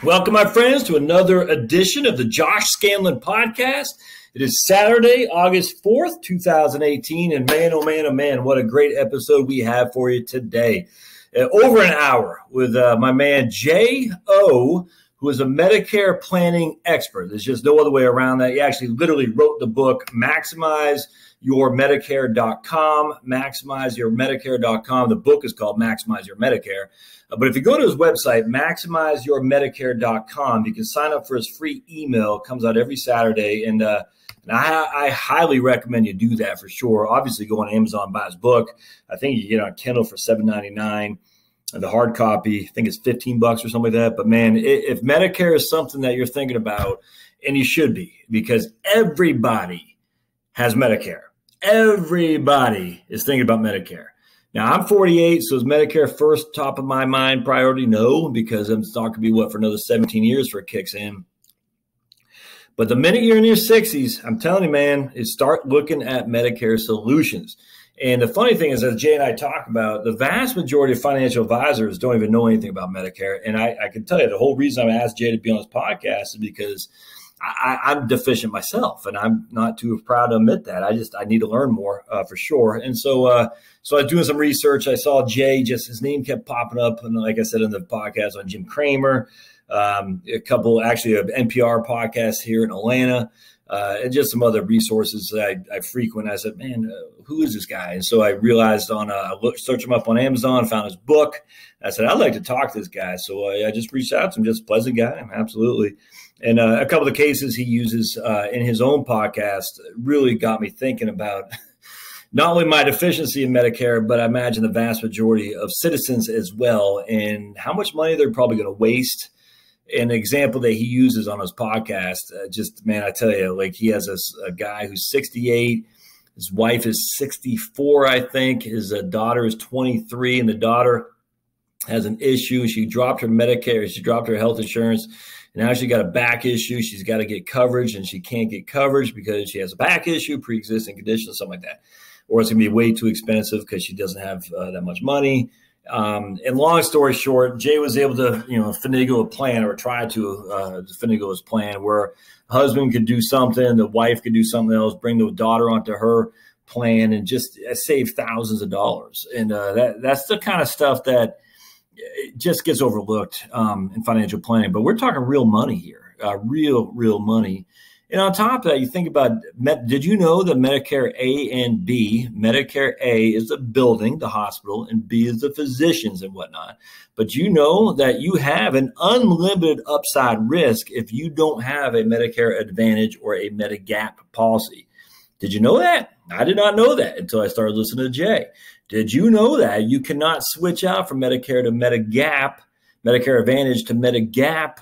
Welcome, my friends, to another edition of the Josh Scanlon Podcast. It is Saturday, August 4th, 2018, and man, oh man, oh man, what a great episode we have for you today. Over an hour with my man J.O., who is a Medicare planning expert. There's just no other way around that. He actually literally wrote the book, MaximizeYourMedicare.com, MaximizeYourMedicare.com. The book is called Maximize Your Medicare. But if you go to his website, MaximizeYourMedicare.com, you can sign up for his free email. It comes out every Saturday, and I highly recommend you do that for sure. Obviously, go on Amazon and buy his book. I think you get it on Kindle for $7.99. The hard copy, I think it's $15 or something like that. But man, if Medicare is something that you're thinking about, and you should be, because everybody has Medicare. Everybody is thinking about Medicare. Now, I'm 48, so is Medicare first top of my mind priority? No, because it's not going to be, for another 17 years before it kicks in. But the minute you're in your 60s, I'm telling you, man, is start looking at Medicare solutions. And the funny thing is, as Jay and I talk about, the vast majority of financial advisors don't even know anything about Medicare. And I can tell you the whole reason I asked Jay to be on this podcast is because I'm deficient myself, and I'm not too proud to admit that. I need to learn more for sure. And so I was doing some research. I saw Jay, just his name kept popping up. And like I said in the podcast on Jim Cramer, a couple actually of NPR podcasts here in Atlanta. And just some other resources that I frequent. I said, man, who is this guy? And so I realized I searched him up on Amazon, found his book. I said, I'd like to talk to this guy. So I just reached out to him, just a pleasant guy. Absolutely. And a couple of the cases he uses in his own podcast really got me thinking about not only my deficiency in Medicare, but I imagine the vast majority of citizens as well, and how much money they're probably going to waste. An example that he uses on his podcast, man, I tell you, like he has a guy who's 68. His wife is 64, I think. His daughter is 23, and the daughter has an issue. She dropped her Medicare. She dropped her health insurance. And now she got a back issue. She's got to get coverage, and she can't get coverage because she has a back issue, pre-existing condition, something like that. Or it's going to be way too expensive because she doesn't have that much money. And long story short, Jay was able to, finagle a plan, or try to finagle his plan, where a husband could do something, the wife could do something else, bring the daughter onto her plan, and just save thousands of dollars. And that's the kind of stuff that just gets overlooked in financial planning. But we're talking real money here, real money. And on top of that, you think about, did you know that Medicare A and B, Medicare A is the building, the hospital, and B is the physicians and whatnot. But you know that you have an unlimited upside risk if you don't have a Medicare Advantage or a Medigap policy. Did you know that? I did not know that until I started listening to Jay. Did you know that you cannot switch out from Medicare to Medigap, Medicare Advantage to Medigap,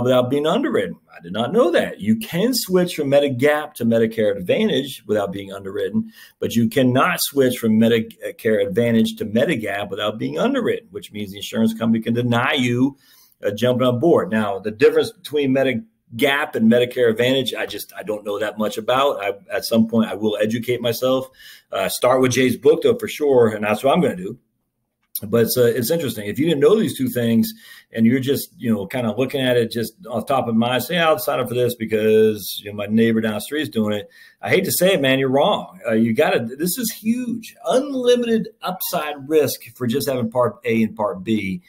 without being underwritten? I did not know that. You can switch from Medigap to Medicare Advantage without being underwritten, but you cannot switch from Medicare Advantage to Medigap without being underwritten, which means the insurance company can deny you jumping on board. Now, the difference between Medigap and Medicare Advantage, I don't know that much about. At some point, I will educate myself. Start with Jay's book, though, for sure, and that's what I'm going to do. But it's interesting. If you didn't know these two things and you're just, kind of looking at it just off the top of my mind, say, I'll sign up for this because my neighbor down the street is doing it. I hate to say it, man, you're wrong. This is huge. Unlimited upside risk for just having Part A and Part B.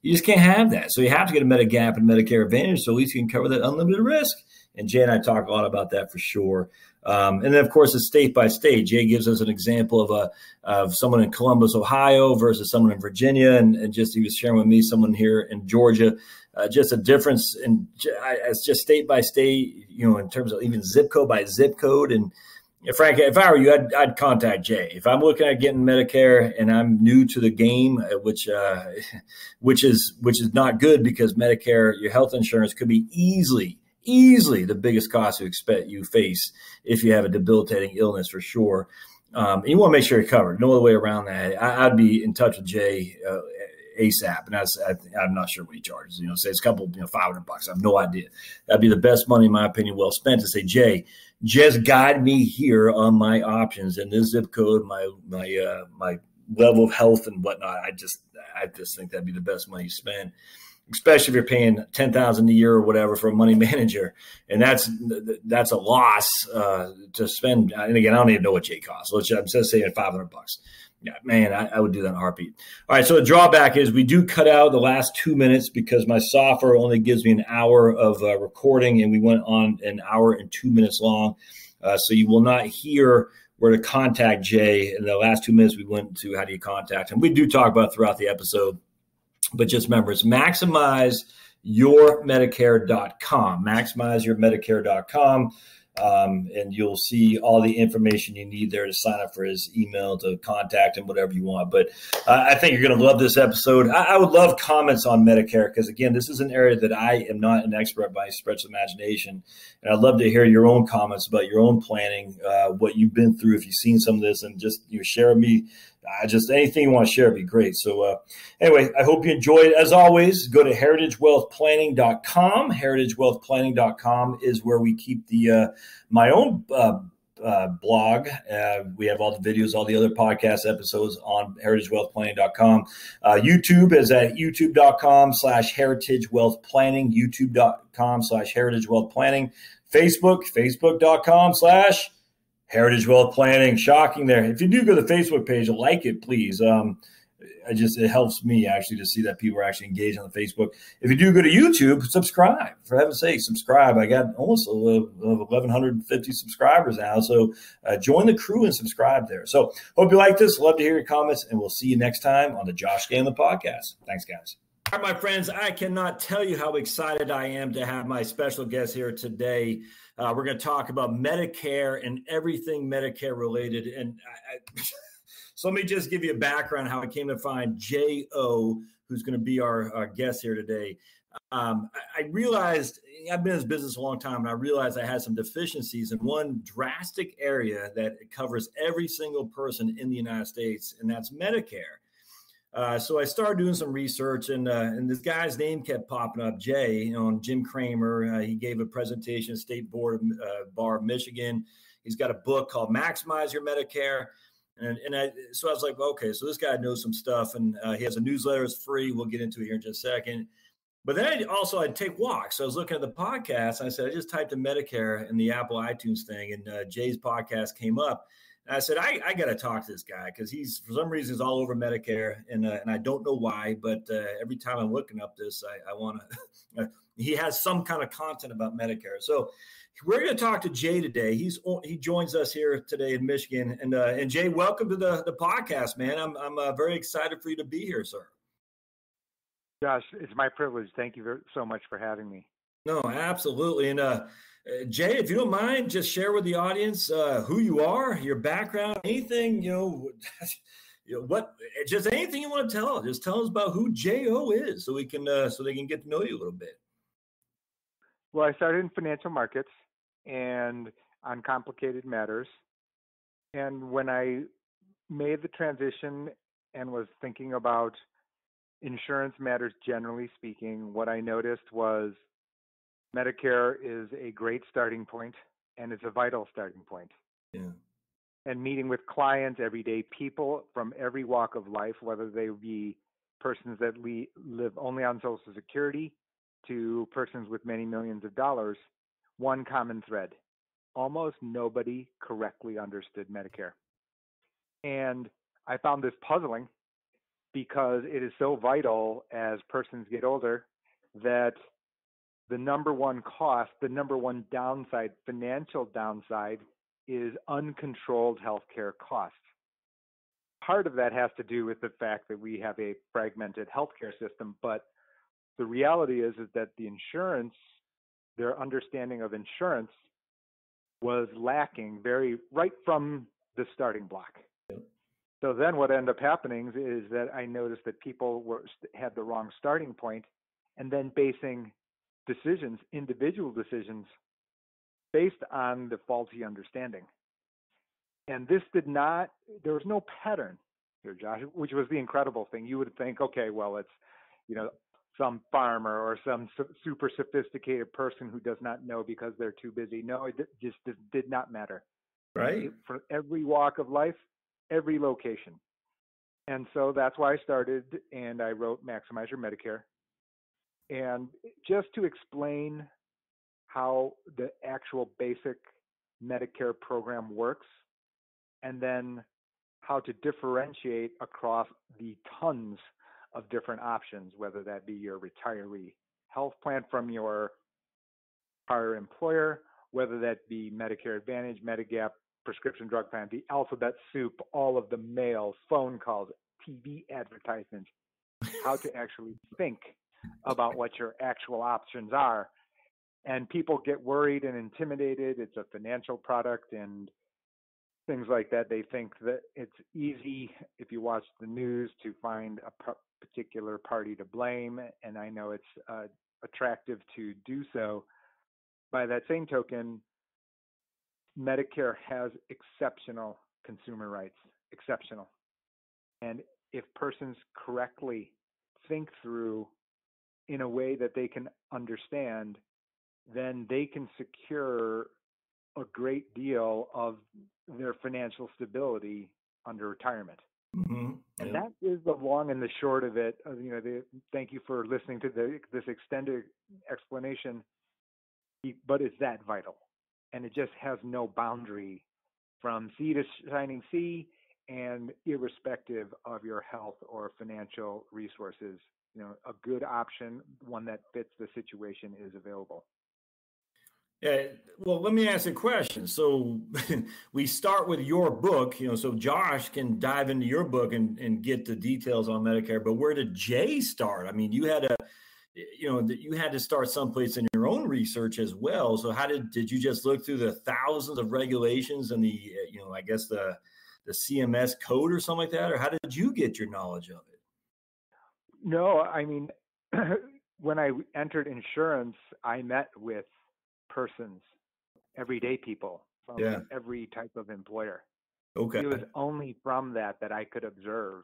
You just can't have that. So you have to get a Medigap and Medicare Advantage so at least you can cover that unlimited risk. And Jay and I talk a lot about that for sure. And then, of course, it's state by state. Jay gives us an example of someone in Columbus, Ohio versus someone in Virginia. And just he was sharing with me someone here in Georgia. Just a difference in it's just state by state, in terms of even zip code by zip code. And Frank, if I were you, I'd contact Jay. If I'm looking at getting Medicare and I'm new to the game, which is not good, because Medicare, your health insurance could be easily the biggest cost you face if you have a debilitating illness, for sure. You want to make sure you're covered. No other way around that. I'd be in touch with Jay ASAP, and I'm not sure what he charges. Say it's a couple, $500. I have no idea. That'd be the best money, in my opinion, well spent, to say, Jay, just guide me here on my options and this zip code, my level of health and whatnot. I just think that'd be the best money spent. especially if you're paying $10,000 a year or whatever for a money manager, and that's a loss to spend. And again, I don't even know what Jay costs. I'm just saying $500. Yeah, man, I would do that in a heartbeat. All right, so the drawback is we do cut out the last 2 minutes because my software only gives me an hour of recording, and we went on an hour and 2 minutes long. So you will not hear where to contact Jay. In the last 2 minutes, we went to how do you contact him. We do talk about it throughout the episode, but just remember, it's maximizeyourmedicare.com, maximizeyourmedicare.com. And you'll see all the information you need there to sign up for his email, to contact him, whatever you want. But I think you're going to love this episode. I would love comments on Medicare because, again, this is an area that I am not an expert by any stretch of imagination. And I'd love to hear your own comments about your own planning, what you've been through, if you've seen some of this, and just share with me. Just anything you want to share would be great. So anyway, I hope you enjoyed. As always, go to heritagewealthplanning.com. heritagewealthplanning.com is where we keep the my own blog. We have all the videos, all the other podcast episodes on heritagewealthplanning.com. YouTube is at youtube.com/heritagewealthplanning, youtube.com/heritagewealthplanning. Facebook.com/Heritage Wealth Planning. Shocking there. If you do go to the Facebook page, like it, please. It helps me actually to see that people are actually engaged on the Facebook. If you do go to YouTube, subscribe. For heaven's sake, subscribe. I got almost 1,150 subscribers now. So join the crew and subscribe there. So hope you like this. Love to hear your comments, and we'll see you next time on the Josh Scanlon Podcast. Thanks, guys. All right, my friends, I cannot tell you how excited I am to have my special guest here today. We're going to talk about Medicare and everything Medicare related. And so let me just give you a background how I came to find J.O., who's going to be our guest here today. I realized I've been in this business a long time, and I realized I had some deficiencies in one drastic area that covers every single person in the United States, and that's Medicare. So I started doing some research, and this guy's name kept popping up, Jay, Jim Kramer. He gave a presentation at State Board Bar of Michigan. He's got a book called Maximize Your Medicare. So I was like, okay, so this guy knows some stuff, and he has a newsletter. It's free. We'll get into it here in just a second. But then I'd take walks. So I was looking at the podcast, and I said, I just typed in Medicare in the Apple iTunes thing, and Jay's podcast came up. And I said, I got to talk to this guy because he's, for some reason, he's all over Medicare, and I don't know why, but every time I'm looking up this, I want to. He has some kind of content about Medicare. So we're going to talk to Jay today. He joins us here today in Michigan, and Jay, welcome to the podcast, man. I'm very excited for you to be here, sir. Josh, it's my privilege. Thank you so much for having me. No, absolutely, and. Jay, if you don't mind, just share with the audience who you are, your background, anything, what, just anything you want to tell. Just tell us about who J.O. is, so they can get to know you a little bit. Well, I started in financial markets and on complicated matters. And when I made the transition and was thinking about insurance matters, generally speaking, what I noticed was Medicare is a great starting point, and it's a vital starting point. Yeah. And meeting with clients, everyday people from every walk of life, whether they be persons that live only on Social Security to persons with many millions of dollars, one common thread. Almost nobody correctly understood Medicare. And I found this puzzling because it is so vital as persons get older that the number one cost, the number one downside, financial downside, is uncontrolled healthcare costs. Part of that has to do with the fact that we have a fragmented healthcare system, but the reality is that the insurance, their understanding of insurance was lacking right from the starting block. Yep. So then what ended up happening is that I noticed that people had the wrong starting point, and then basing individual decisions based on the faulty understanding. And there was no pattern here, Josh, which was the incredible thing. You would think, okay, well, it's, some farmer or some super sophisticated person who does not know because they're too busy. No, it just did not matter. Right. For every walk of life, every location. And so that's why I started, and I wrote Maximize Your Medicare. And just to explain how the actual basic Medicare program works, and then how to differentiate across the tons of different options, whether that be your retiree health plan from your prior employer, whether that be Medicare Advantage, Medigap, prescription drug plan, the alphabet soup, all of the mail, phone calls, TV advertisements, how to actually think about what your actual options are. And people get worried and intimidated. It's a financial product and things like that. They think that it's easy, if you watch the news, to find a particular party to blame. And I know it's attractive to do so. By that same token, Medicare has exceptional consumer rights, exceptional. And if persons correctly think through in a way that they can understand, then they can secure a great deal of their financial stability under retirement. Mm-hmm. And Yep. that is the long and the short of it. Thank you for listening to this extended explanation, but it's that vital. And it just has no boundary from sea to shining sea, and irrespective of your health or financial resources, a good option, one that fits the situation, is available. Yeah, well, let me ask a question. So we start with your book, so Josh can dive into your book and get the details on Medicare, but where did Jay start? I mean, you had to start someplace in your own research as well. So how did you just look through the thousands of regulations and the, I guess the CMS code or something like that? Or how did you get your knowledge of it? No, I mean, when I entered insurance, I met with persons, everyday people from every type of employer. Okay. It was only from that I could observe.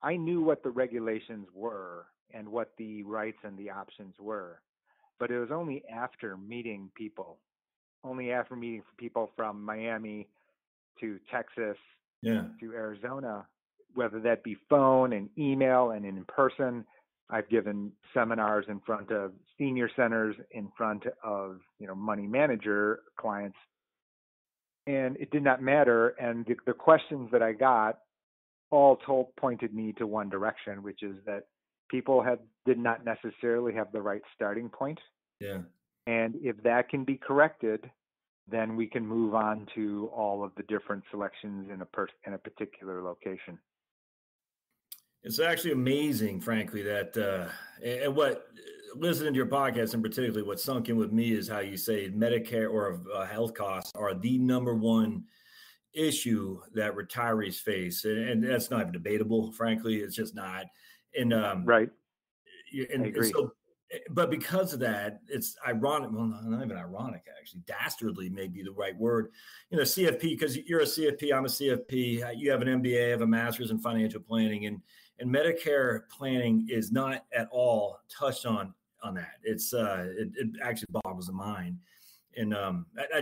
I knew what the regulations were and what the rights and the options were, but it was only after meeting people, from Miami to Texas to Arizona, whether that be phone and email and in person. I've given seminars in front of senior centers, in front of money manager clients, and it did not matter. And the questions that I got all pointed me to one direction, which is that people did not necessarily have the right starting point. Yeah. And if that can be corrected, then we can move on to all of the different selections in a particular location. It's actually amazing, frankly, that and what listening to your podcast and particularly what sunk in with me is how you say Medicare or health costs are the number one issue that retirees face, and that's not even debatable. Frankly, it's just not. And right. And, I agree. and so, but because of that, it's ironic. Well, not even ironic, actually. Dastardly may be the right word. CFP, because you're a CFP, I'm a CFP. You have an MBA, I have a master's in financial planning, and Medicare planning is not at all touched on that. It's it actually boggles the mind. And I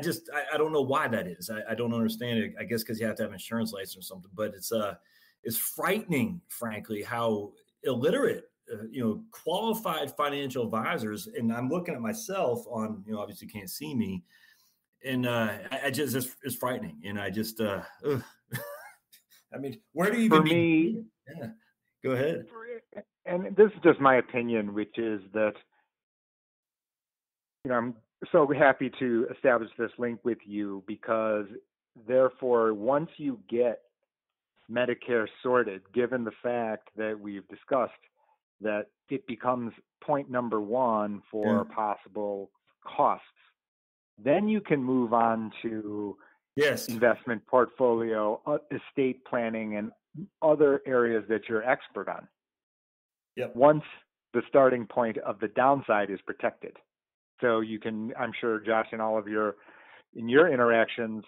don't know why that is. I don't understand it. I guess because you have to have an insurance license or something. But it's frightening, frankly, how illiterate, qualified financial advisors. And I'm looking at myself on, obviously you can't see me, and it's frightening. And I just, I mean, where do you even begin? Yeah, go ahead. And this is just my opinion, which is that, I'm so happy to establish this link with you, because therefore, once you get Medicare sorted, given the fact that we've discussed that it becomes point number one for possible costs, then you can move on to investment portfolio, estate planning, and other areas that you're expert on. Yep. Once the starting point of the downside is protected. So you can, I'm sure, Josh, in your interactions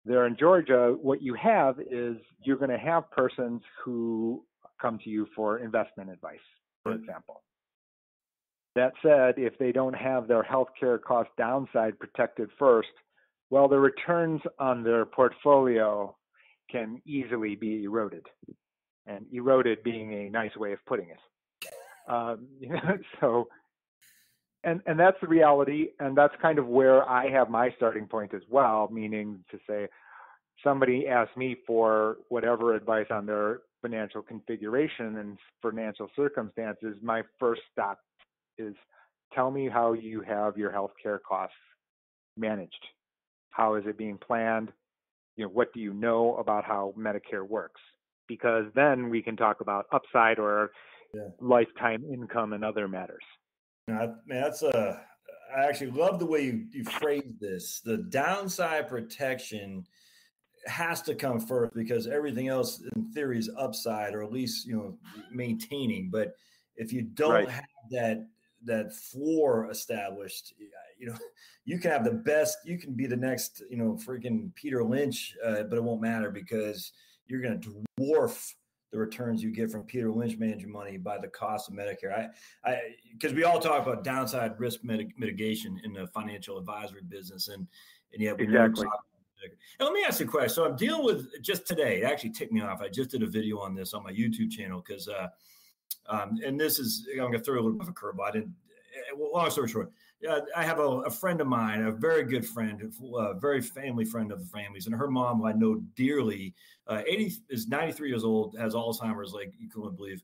there in Georgia, what you have is you're going to have persons who come to you for investment advice, for example. That said, if they don't have their healthcare cost downside protected first, well, the returns on their portfolio can easily be eroded, and eroded being a nice way of putting it. So and that's the reality, and that's kind of where I have my starting point as well, meaning to say, somebody asks me for whatever advice on their financial configuration and financial circumstances, my first stop is, tell me how you have your healthcare costs managed. How is it being planned? What do you know about how Medicare works? Because then we can talk about upside or lifetime income and other matters. Man, I actually love the way you phrase this. The downside protection has to come first, because everything else in theory is upside, or at least, maintaining. But if you don't have that floor established, you can have the best, you can be the next, freaking Peter Lynch, but it won't matter, because you're going to dwarf the returns you get from Peter Lynch managing money by the cost of Medicare. Because we all talk about downside risk mitigation in the financial advisory business, and yet we never talk. Now, let me ask you a question. So I'm dealing with, just today, it actually ticked me off. I just did a video on this on my YouTube channel, because, and this is, I'm going to throw a little bit of a curveball. Long story short, I have a friend of mine, a very good friend, a very family friend of the families, and her mom, who I know dearly, is 93 years old, has Alzheimer's, like you couldn't believe.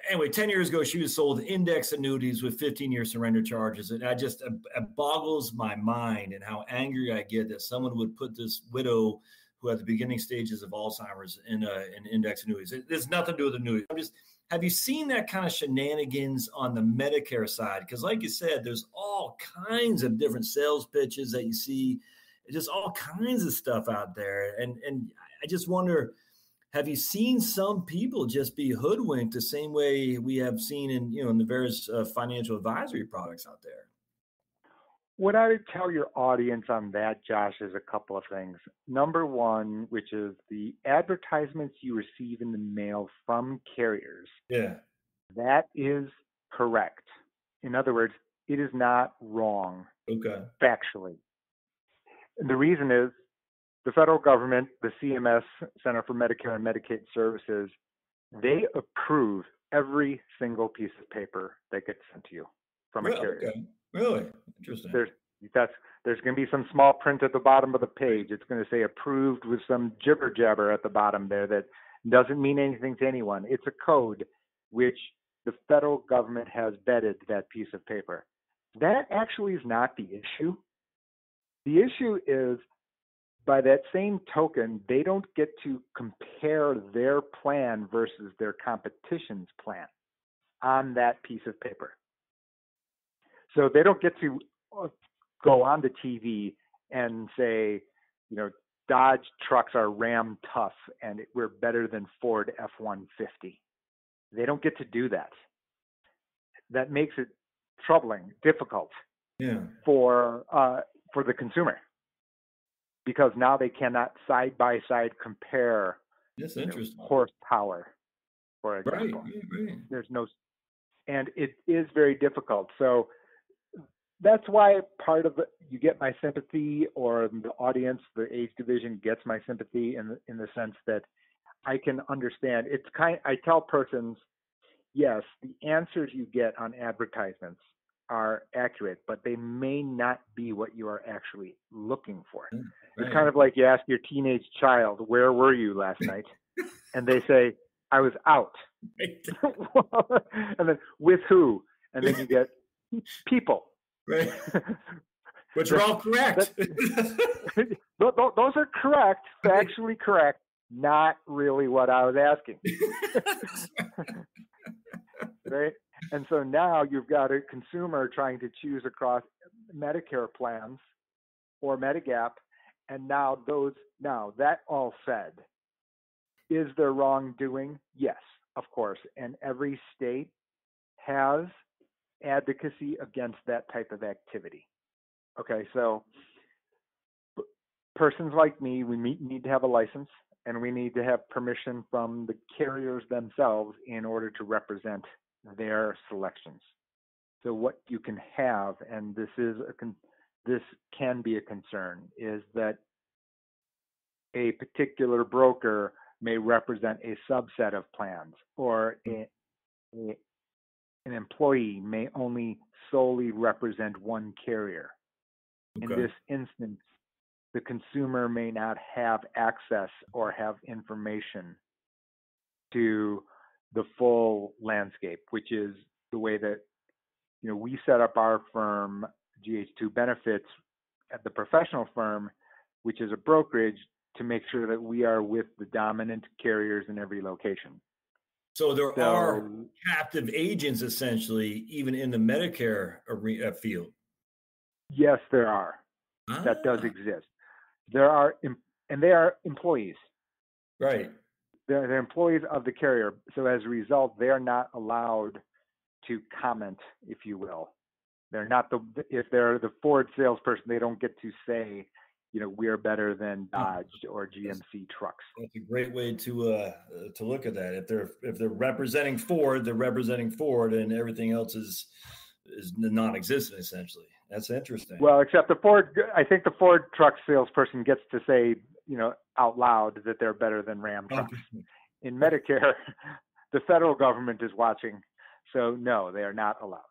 Anyway, 10 years ago, she was sold index annuities with 15-year surrender charges. And it boggles my mind, and how angry I get that someone would put this widow, who had the beginning stages of Alzheimer's, in index annuities. There's nothing to do with annuities. Have you seen that kind of shenanigans on the Medicare side? Because like you said, there's all kinds of different sales pitches that you see, just all kinds of stuff out there. And I just wonder, have you seen some people just be hoodwinked the same way we have seen in the various financial advisory products out there? What I would tell your audience on that, Josh, is a couple of things. Number one, which is the advertisements you receive in the mail from carriers. Yeah. That is correct. In other words, it is not wrong. Okay. Factually. And the reason is, the federal government, the CMS, Center for Medicare and Medicaid Services, they approve every single piece of paper that gets sent to you from a carrier. Okay. Really? Interesting. There's going to be some small print at the bottom of the page. It's going to say approved with some jibber jabber at the bottom there that doesn't mean anything to anyone. It's a code which the federal government has vetted that piece of paper. That actually is not the issue. The issue is, by that same token, they don't get to compare their plan versus their competition's plan on that piece of paper. So they don't get to go on the TV and say, Dodge trucks are Ram tough and we're better than Ford F-150. They don't get to do that. That makes it troubling, difficult for the consumer. Because now they cannot side by side compare horsepower, for example. Right. There's no, and it is very difficult. So that's why part of you get my sympathy, or the audience, the age division gets my sympathy in the sense that I can understand. I tell persons, yes, the answers you get on advertisements are accurate, but they may not be what you are actually looking for. Right. It's kind of like you ask your teenage child, where were you last night? And they say, I was out. And then, with who? And then you get people. Right. Which are all correct. Those are correct, factually correct, not really what I was asking. Right? And so now you've got a consumer trying to choose across Medicare plans or Medigap, and now that all said, is there wrongdoing? Yes, of course. And every state has advocacy against that type of activity. Okay, so persons like me, we need to have a license, and we need to have permission from the carriers themselves in order to represent their selections. So what you can have, and this can be a concern, is that a particular broker may represent a subset of plans, or an employee may only solely represent one carrier. In Okay. this instance, the consumer may not have access or have information to the full landscape, which is the way that we set up our firm, GH2 Benefits, at the professional firm, which is a brokerage, to make sure that we are with the dominant carriers in every location. So there are So captive agents essentially, even in the Medicare field. yes, there are. That does Ah, exist. There are, and they are employees. right. They're employees of the carrier. So as a result, they are not allowed to comment, if you will. They're not if they're the Ford salesperson, they don't get to say, we are better than Dodge or GMC trucks. That's a great way to look at that. If they're representing Ford, they're representing Ford, and everything else is non-existent essentially. That's interesting. Well, except I think the Ford truck salesperson gets to say, out loud that they're better than Ram trucks. Okay. In Medicare, the federal government is watching, so no, they are not allowed.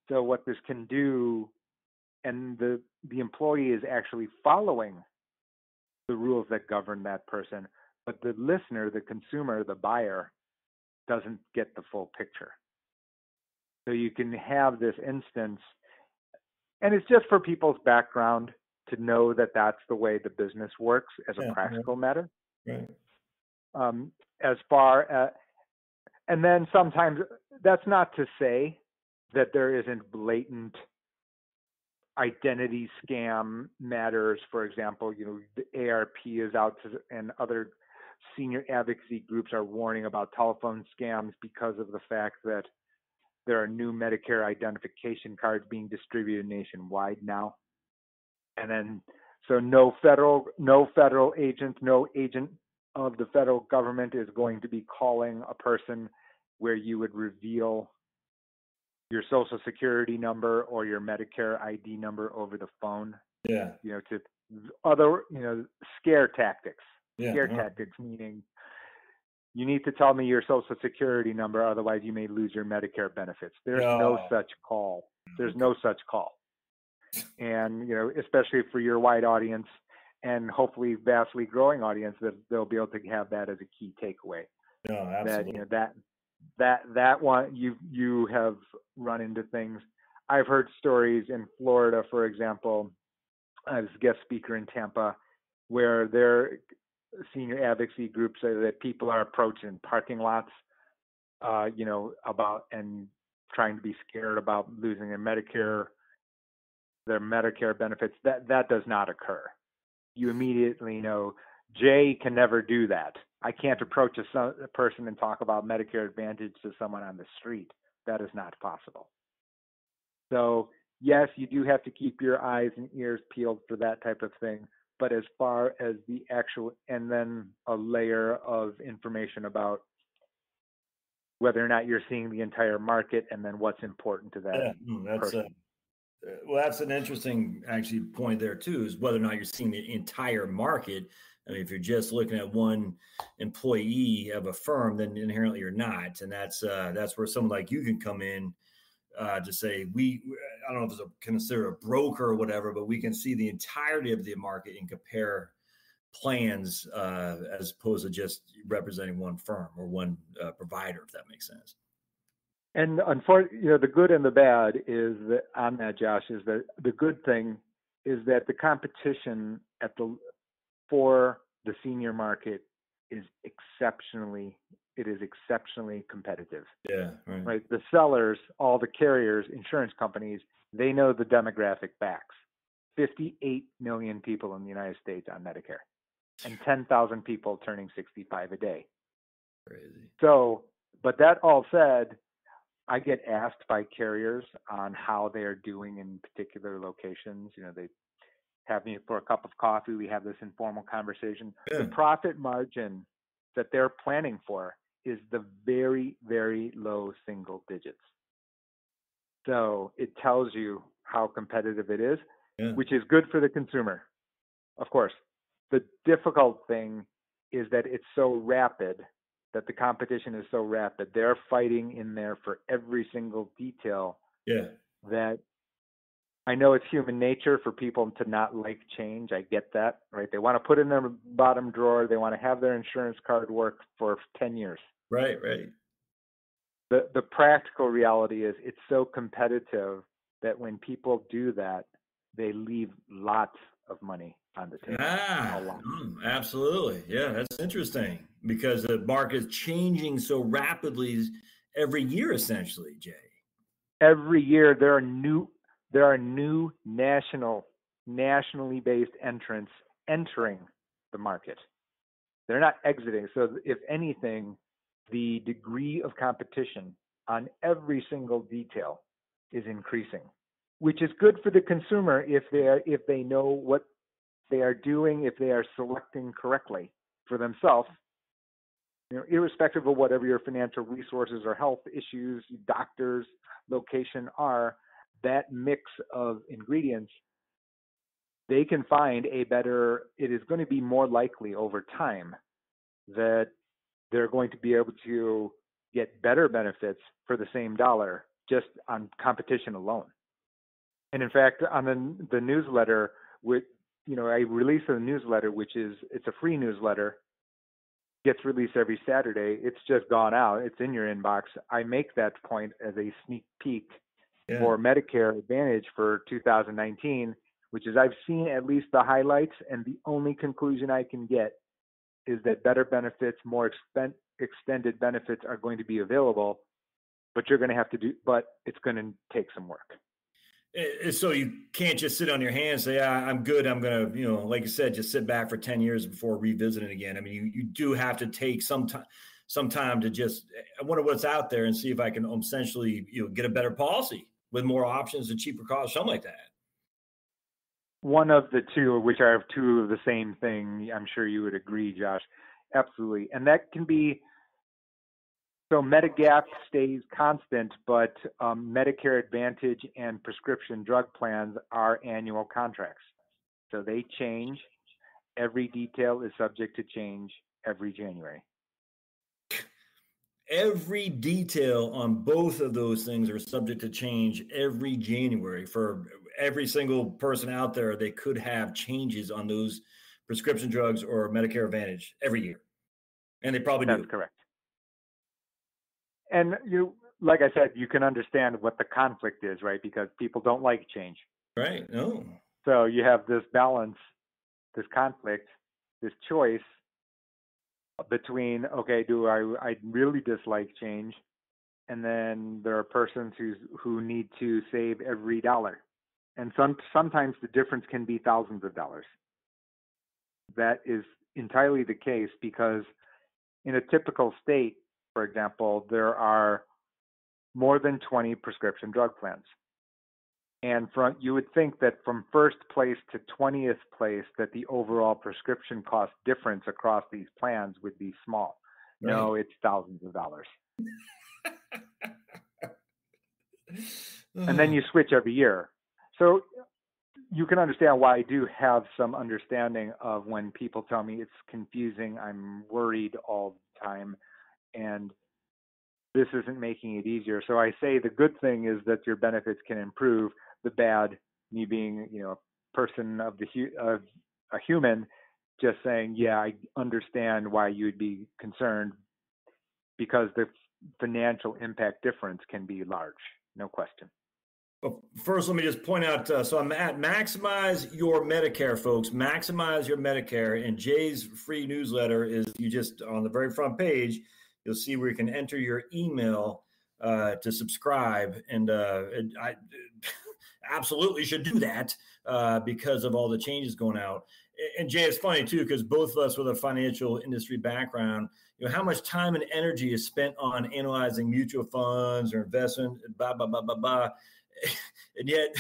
So what this can do, and the employee is actually following the rules that govern that person, but the listener, the consumer, the buyer, doesn't get the full picture. So you can have this instance, and it's just for people's background to know that that's the way the business works as a practical matter. Right. As far as, and then sometimes that's not to say that there isn't blatant identity scam matters. For example, the ARP is out to, and other senior advocacy groups are warning about telephone scams because of the fact that there are new Medicare identification cards being distributed nationwide now. And then, so no federal agent, no agent of the federal government is going to be calling a person where you would reveal your social security number or your Medicare ID number over the phone. Yeah. To other, scare tactics. Yeah. Scare tactics, meaning you need to tell me your social security number, otherwise you may lose your Medicare benefits. There's no such call. There's no such call. And, especially for your wide audience and hopefully vastly growing audience, that they'll be able to have that as a key takeaway. No, absolutely. That one, you have run into things. I've heard stories in Florida, for example. I was a guest speaker in Tampa, where their senior advocacy groups say that people are approaching parking lots, about and trying to be scared about losing their Medicare benefits. That does not occur. You immediately know Jay can never do that. I can't approach a person and talk about Medicare Advantage to someone on the street. That is not possible. So yes, you do have to keep your eyes and ears peeled for that type of thing. But as far as the actual, and then a layer of information about whether or not you're seeing the entire market, and then what's important to that person. Well, that's an interesting actually point there too, is whether or not you're seeing the entire market. I mean, if you're just looking at one employee of a firm, then inherently you're not. And that's where someone like you can come in to say, I don't know if it's considered a broker or whatever, but we can see the entirety of the market and compare plans as opposed to just representing one firm or one provider, if that makes sense. And unfortunately, the good and the bad is that on that, Josh, is that the good thing is that the competition for the senior market is exceptionally competitive. Yeah, right. Right. The sellers, all the carriers, insurance companies, they know the demographic facts. 58 million people in the United States on Medicare, and 10,000 people turning 65 a day. Crazy. So, but that all said, I get asked by carriers on how they are doing in particular locations. They have me for a cup of coffee. We have this informal conversation. Yeah. The profit margin that they're planning for is the very, very low single digits. So it tells you how competitive it is, which is good for the consumer. Of course, the difficult thing is that it's so rapid that the competition is so rapid. They're fighting in there for every single detail. Yeah. That I know it's human nature for people to not like change. I get that, right? They want to put in their bottom drawer. They want to have their insurance card work for 10 years. Right, right. The practical reality is it's so competitive that when people do that, they leave lots of money on the table. Absolutely. Yeah, that's interesting because the market is changing so rapidly every year, essentially, Jay. Every year there are new nationally based entrants entering the market. They're not exiting. So if anything, the degree of competition on every single detail is increasing, which is good for the consumer if they know what they are doing, if they are selecting correctly for themselves. Irrespective of whatever your financial resources or health issues, doctors, location are, that mix of ingredients, they can find it is going to be more likely over time that they're going to be able to get better benefits for the same dollar just on competition alone. And in fact, on the newsletter, I release a newsletter, it's a free newsletter, gets released every Saturday. It's just gone out. It's in your inbox. I make that point as a sneak peek for Medicare Advantage for 2019, which is I've seen at least the highlights, and the only conclusion I can get is that better benefits, more extended benefits are going to be available, but it's going to take some work. So you can't just sit on your hands and say, I'm good. I'm going to, like you said, just sit back for 10 years before revisiting it again. I mean, you do have to take some time to just, I wonder what's out there and see if I can essentially, get a better policy with more options and cheaper costs, something like that. One of the two, which are two of the same thing, I'm sure you would agree, Josh. Absolutely. And that can be, so Medigap stays constant, but Medicare Advantage and prescription drug plans are annual contracts. So they change. Every detail is subject to change every January. Every detail on both of those things are subject to change every January. For every single person out there, they could have changes on those prescription drugs or Medicare Advantage every year. And they probably do. That's correct. And like I said, you can understand what the conflict is, right? Because people don't like change. Right. No. So you have this balance, this conflict, this choice between, okay, do I really dislike change? And then there are persons who need to save every dollar. And sometimes the difference can be thousands of dollars. That is entirely the case because in a typical state, for example, there are more than 20 prescription drug plans. And you would think that from first place to 20th place that the overall prescription cost difference across these plans would be small. Right. No, it's thousands of dollars. And then you switch every year. So you can understand why I do have some understanding of when people tell me it's confusing, I'm worried all the time, and this isn't making it easier. So I say the good thing is that your benefits can improve. The bad, me being, a person of a human, just saying, yeah, I understand why you'd be concerned because the financial impact difference can be large, no question. Well, first, let me just point out, so I'm at Maximize Your Medicare, folks. Maximize Your Medicare. And Jay's free newsletter is, you just, on the very front page, you'll see where you can enter your email to subscribe. And I absolutely should do that because of all the changes going out. And Jay, it's funny too, because both of us with a financial industry background, how much time and energy is spent on analyzing mutual funds or investment, blah, blah, blah, blah, blah. And yet,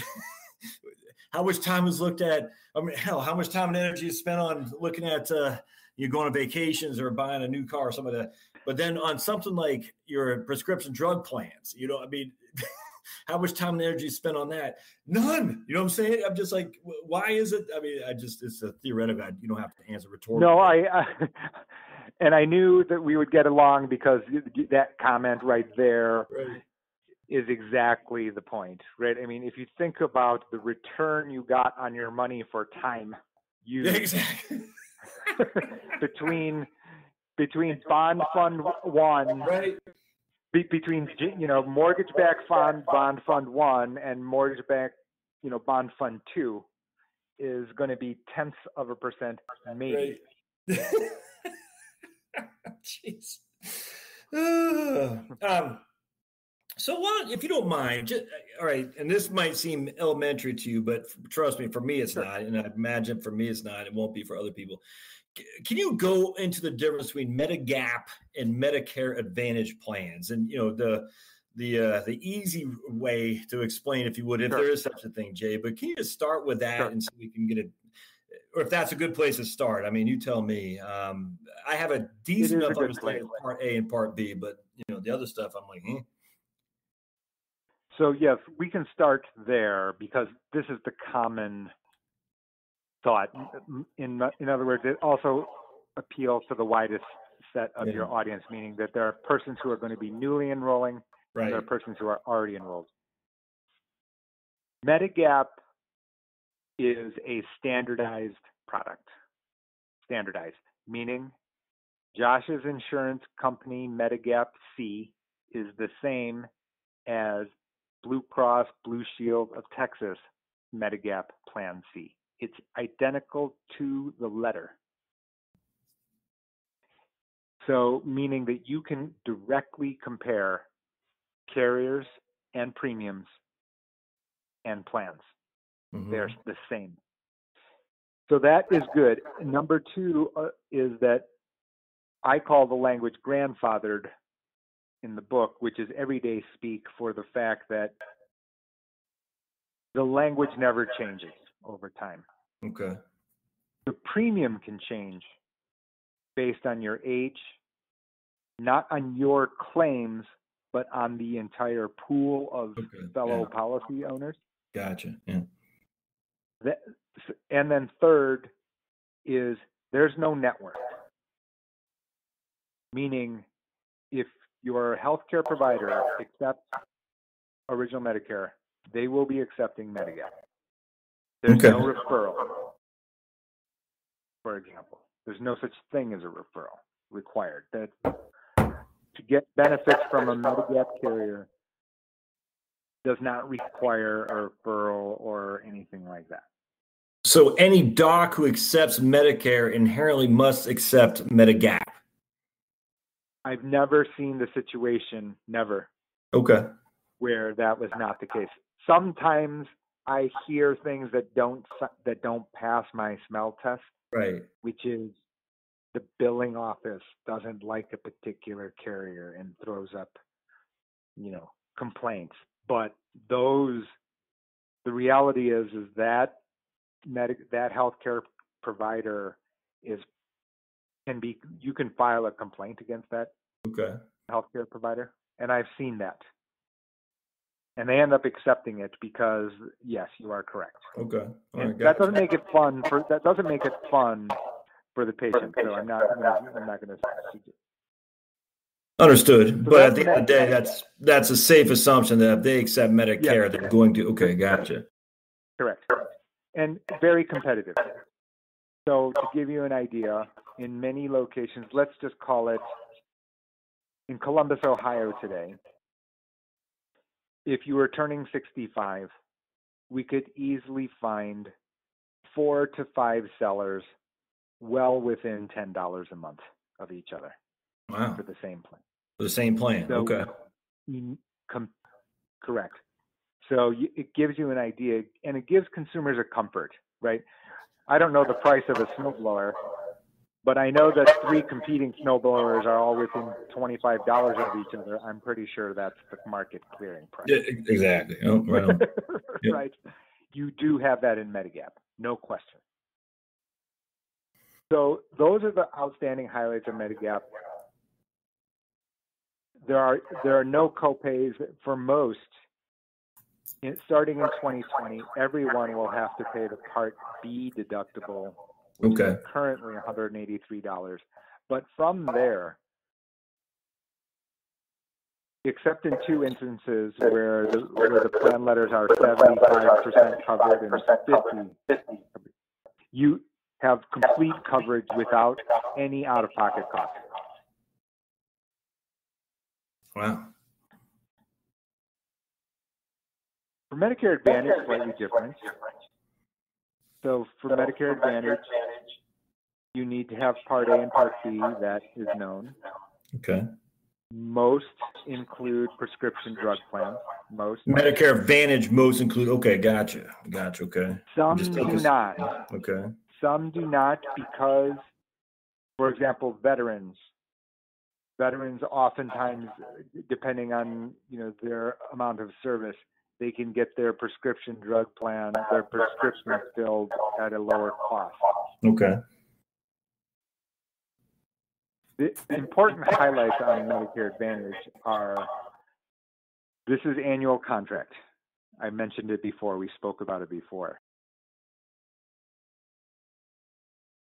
how much time is looked at? How much time and energy is spent on looking at you going on vacations or buying a new car or something like that. But then on something like your prescription drug plans, how much time and energy is spent on that? None. You know what I'm saying? I'm just like, why is it? I mean, it's a theoretical. You don't have to answer rhetorically. No, And I knew that we would get along because that comment right there is exactly the point, right? I mean, if you think about the return you got on your money for time used Exactly. between bond fund one, Right. between mortgage-backed bond fund one and mortgage-backed bond fund two is going to be 0.1% maybe. Right. Jeez. So what, if you don't mind, all right, and this might seem elementary to you, but trust me, for me it's Sure. not, and I imagine for me it's not. It won't be for other people. Can you go into the difference between Medigap and Medicare Advantage plans, and the easy way to explain, if you would, if Sure. there is such a thing, Jay? But can you just start with that, Sure. and so we can get it, or if that's a good place to start? I mean, you tell me. I have a decent enough understanding of Part A and Part B, but the other stuff, I'm like, So yes, we can start there because this is the common thought. In other words, it also appeals to the widest set of your audience, meaning that there are persons who are going to be newly enrolling, and there are persons who are already enrolled. Medigap is a standardized product. Standardized, meaning Josh's insurance company, Medigap C, is the same as Blue Cross Blue Shield of Texas Medigap Plan C. It's identical to the letter. So meaning that you can directly compare carriers and premiums and plans. Mm-hmm. They're the same. So that is good. Number two is that I call the language grandfathered in the book, which is everyday speak for the fact that the language never changes over time. Okay. The premium can change based on your age, not on your claims, but on the entire pool of fellow policy owners. Gotcha. Yeah. And then third is there's no network. Meaning, if your healthcare provider accepts Original Medicare, they will be accepting Medigap. There's no referral, for example. There's no such thing as a referral required. That to get benefits from a Medigap carrier does not require a referral or anything like that. So any doc who accepts Medicare inherently must accept Medigap. I've never seen the situation, never, where that was not the case. Sometimes I hear things that don't pass my smell test, right? Which is the billing office doesn't like a particular carrier and throws up, complaints. But the reality is that that healthcare provider you can file a complaint against that healthcare provider, and I've seen that. And they end up accepting it because, yes, you are correct. Okay. That doesn't make it fun for the patient. So I'm not going to. Understood. So but at the end of the day, that's a safe assumption that if they accept Medicare, they're going to. Okay, gotcha. Correct. And very competitive. So to give you an idea, in many locations, let's just call it in Columbus, Ohio today, if you were turning 65, we could easily find 4 to 5 sellers well within $10 a month of each other. Wow. For the same plan. For the same plan. So, okay. Correct. So it gives you an idea, and it gives consumers a comfort, right? I don't know the price of a snowblower, but I know that 3 competing snowblowers are all within $25 of each other. I'm pretty sure that's the market clearing price. Yeah, exactly. Oh, right on. Yep. Right. You do have that in Medigap, no question. So those are the outstanding highlights of Medigap. There are no copays for most. Starting in 2020, everyone will have to pay the Part B deductible, which is currently $183. But from there, except in two instances where the plan letters are 75% covered and 50, you have complete coverage without any out-of-pocket costs. Wow. For Medicare Advantage, slightly different. So for Medicare Advantage, you need to have Part A and Part B, that is known. Okay. Most include prescription drug plans. Most. Medicare Advantage most include. Okay, gotcha. Okay. Some do not. Okay. Some do not because, for example, veterans oftentimes, depending on their amount of service, they can get their prescription drug plan, their prescriptions filled at a lower cost. Okay. The important highlights on Medicare Advantage are, this is annual contract. I mentioned it before. We spoke about it before.